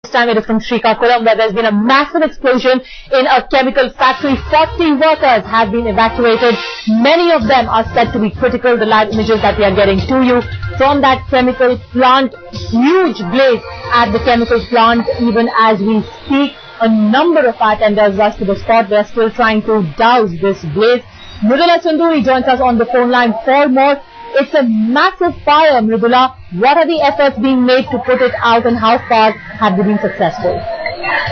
This time it is from Srikakulam, where there's been a massive explosion in a chemical factory. 40 workers have been evacuated. Many of them are said to be critical. The live images that we are getting to you from that chemical plant. Huge blaze at the chemical plant even as we speak. A number of fire tenders rush to the spot. They are still trying to douse this blaze. Mridula Sunduri joins us on the phone line for more. It's a massive fire, Mridula. What are the efforts being made to put it out, and how far have they been successful?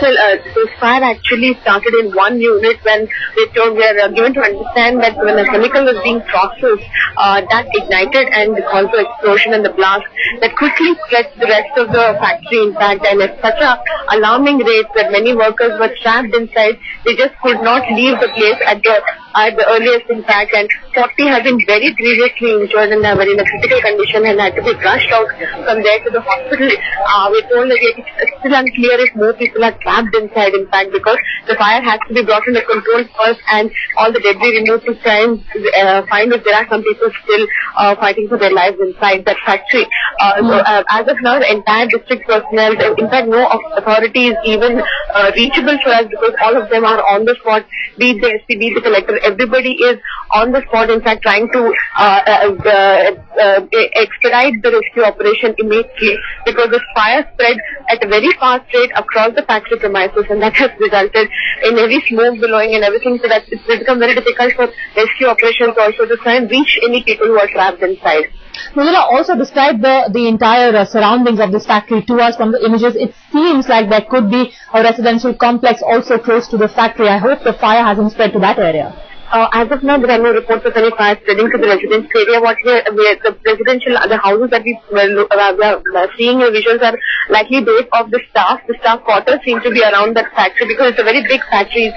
Well, this fire actually started in one unit when we were given to understand that when a chemical was being processed, that ignited and caused the explosion and the blast that quickly spread to the rest of the factory, in fact, and at such a alarming rate that many workers were trapped inside. They just could not leave the place at the earliest, in fact, and 40 have been very grievously injured and are in a critical condition and had to be rushed out from there to the hospital. We're told that it's still unclear if more people are trapped inside, in fact, because the fire has to be brought under control first and all the debris removed to try and find if there are some people still fighting for their lives inside that factory. So as of now, the entire district personnel, in fact, no authority is even reachable for us because all of them are on the spot, be it the SP, be it the collector. Everybody is on the spot, in fact, trying to expedite the rescue operation immediately because the fire spread at a very fast rate across the factory premises, and that has resulted in heavy smoke billowing and everything, so that it's become very difficult for rescue operations also to try and reach any people who are trapped inside. Mridula, also describe the entire surroundings of this factory to us. From the images, it seems like there could be a residential complex also close to the factory. I hope the fire hasn't spread to that area. As of now, there are no reports of any fire spreading to the residential area. The houses that we are seeing in visuals are likely those of the staff. The staff quarters seem to be around that factory because it's a very big factory.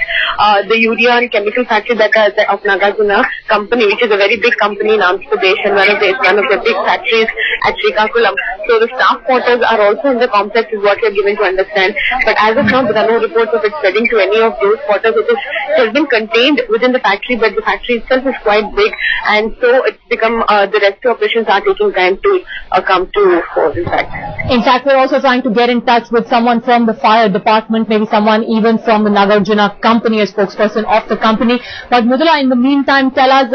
The urea and chemical factory that of Nagarjuna company, which is a very big company in Andhra Pradesh and one of the big factories at Srikakulam. So the staff quarters are also in the complex, is what we are given to understand. But as of now, there are no reports of it spreading to any of those quarters. It has been contained within the factory, but the factory itself is quite big, and so it's become the rescue operations are taking time to come to force, in fact. In fact, we're also trying to get in touch with someone from the fire department, maybe someone even from the Nagarjuna company, a spokesperson of the company. But Mridula, in the meantime, tell us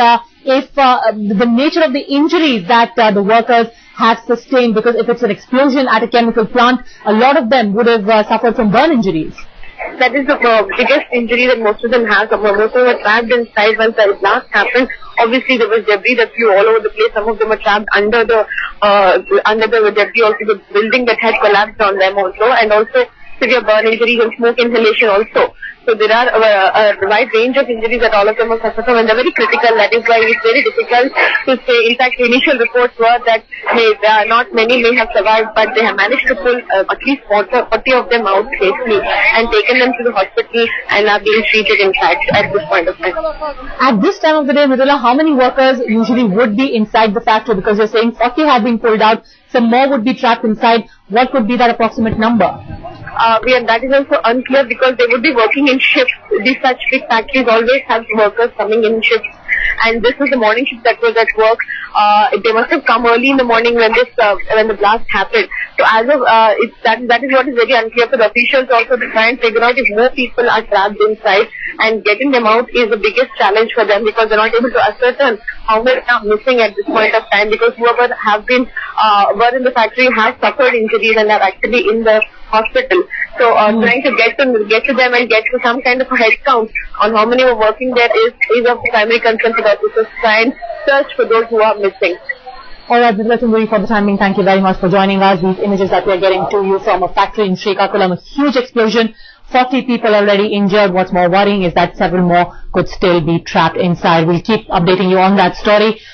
if the nature of the injuries that the workers have sustained, because if it's an explosion at a chemical plant, a lot of them would have suffered from burn injuries. That is the biggest injury that most of them have. Most of them were trapped inside once the blast happened. Obviously, there was debris that flew all over the place. Some of them were trapped under the debris, also the building that had collapsed on them also, and also severe burn injuries and smoke inhalation also. So there are a wide range of injuries that all of them have suffered from, and they're very critical. That is why it's very difficult to say. In fact, the initial reports were that not many may have survived, but they have managed to pull at least 40 of them out safely and taken them to the hospital and are being treated, in fact, at this point of time. At this time of the day, Mridula, how many workers usually would be inside the factory? Because you're saying 40 have been pulled out, some more would be trapped inside. What could be that approximate number? That is also unclear because they would be working in shifts. These such big factories always have workers coming in shifts, and this was the morning shift that was at work. They must have come early in the morning when the blast happened. So as of that is what is very unclear for the officials also to try and figure out if more people are trapped inside, and getting them out is the biggest challenge for them because they're not able to ascertain how many are missing at this point of time, because whoever have been were in the factory have suffered injuries and are actually in the hospital. So trying to get to them and get to some kind of a head count on how many were working there is of the primary concern for the officers to try and search for those who are missing. Alright, Mridula Sunduri, for the time being, thank you very much for joining us. These images that we are getting to you from a factory in Srikakulam, a huge explosion, 40 people already injured. What's more worrying is that several more could still be trapped inside. We'll keep updating you on that story.